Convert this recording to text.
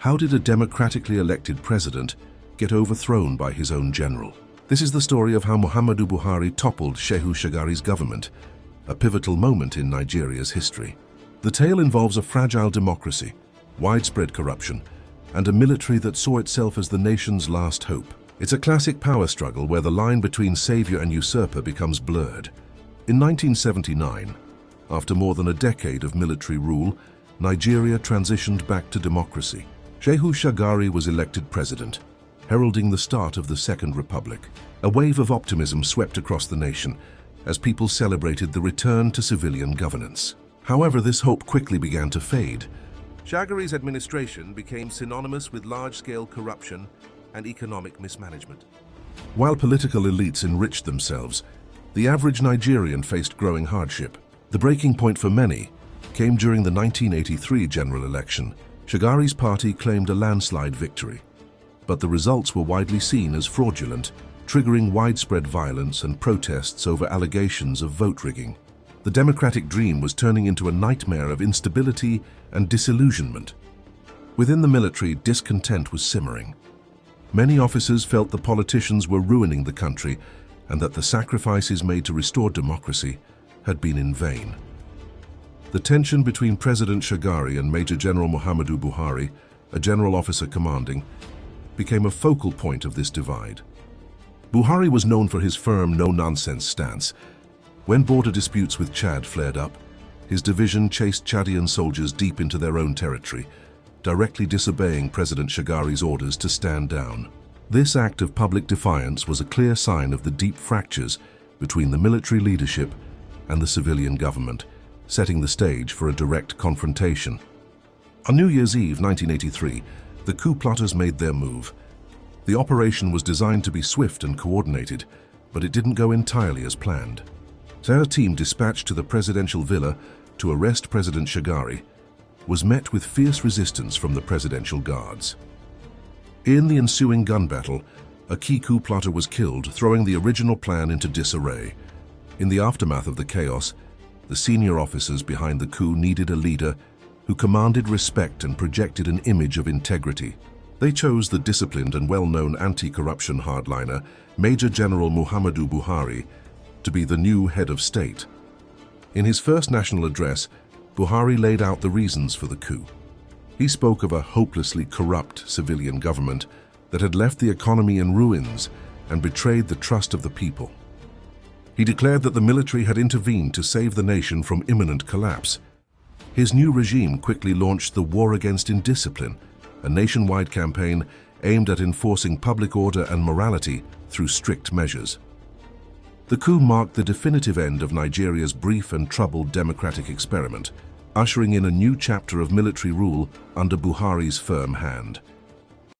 How did a democratically elected president get overthrown by his own general? This is the story of how Mohammed Buhari toppled Shehu Shagari's government, a pivotal moment in Nigeria's history. The tale involves a fragile democracy, widespread corruption, and a military that saw itself as the nation's last hope. It's a classic power struggle where the line between savior and usurper becomes blurred. In 1979, after more than a decade of military rule, Nigeria transitioned back to democracy. Shehu Shagari was elected president, heralding the start of the Second Republic. A wave of optimism swept across the nation as people celebrated the return to civilian governance. However, this hope quickly began to fade. Shagari's administration became synonymous with large-scale corruption and economic mismanagement. While political elites enriched themselves, the average Nigerian faced growing hardship. The breaking point for many came during the 1983 general election. Shagari's party claimed a landslide victory, but the results were widely seen as fraudulent, triggering widespread violence and protests over allegations of vote rigging. The democratic dream was turning into a nightmare of instability and disillusionment. Within the military, discontent was simmering. Many officers felt the politicians were ruining the country and that the sacrifices made to restore democracy had been in vain. The tension between President Shagari and Major General Mohammed Buhari, a general officer commanding, became a focal point of this divide. Buhari was known for his firm, no-nonsense stance. When border disputes with Chad flared up, his division chased Chadian soldiers deep into their own territory, directly disobeying President Shagari's orders to stand down. This act of public defiance was a clear sign of the deep fractures between the military leadership and the civilian government, setting the stage for a direct confrontation. On New Year's Eve 1983, the coup plotters made their move. The operation was designed to be swift and coordinated, but it didn't go entirely as planned. Their team, dispatched to the presidential villa to arrest President Shagari, was met with fierce resistance from the presidential guards. In the ensuing gun battle, a key coup plotter was killed, throwing the original plan into disarray. In the aftermath of the chaos, the senior officers behind the coup needed a leader who commanded respect and projected an image of integrity. They chose the disciplined and well-known anti-corruption hardliner, Major General Mohammed Buhari, to be the new head of state. In his first national address, Buhari laid out the reasons for the coup. He spoke of a hopelessly corrupt civilian government that had left the economy in ruins and betrayed the trust of the people. He declared that the military had intervened to save the nation from imminent collapse. His new regime quickly launched the War Against Indiscipline, a nationwide campaign aimed at enforcing public order and morality through strict measures. The coup marked the definitive end of Nigeria's brief and troubled democratic experiment, ushering in a new chapter of military rule under Buhari's firm hand.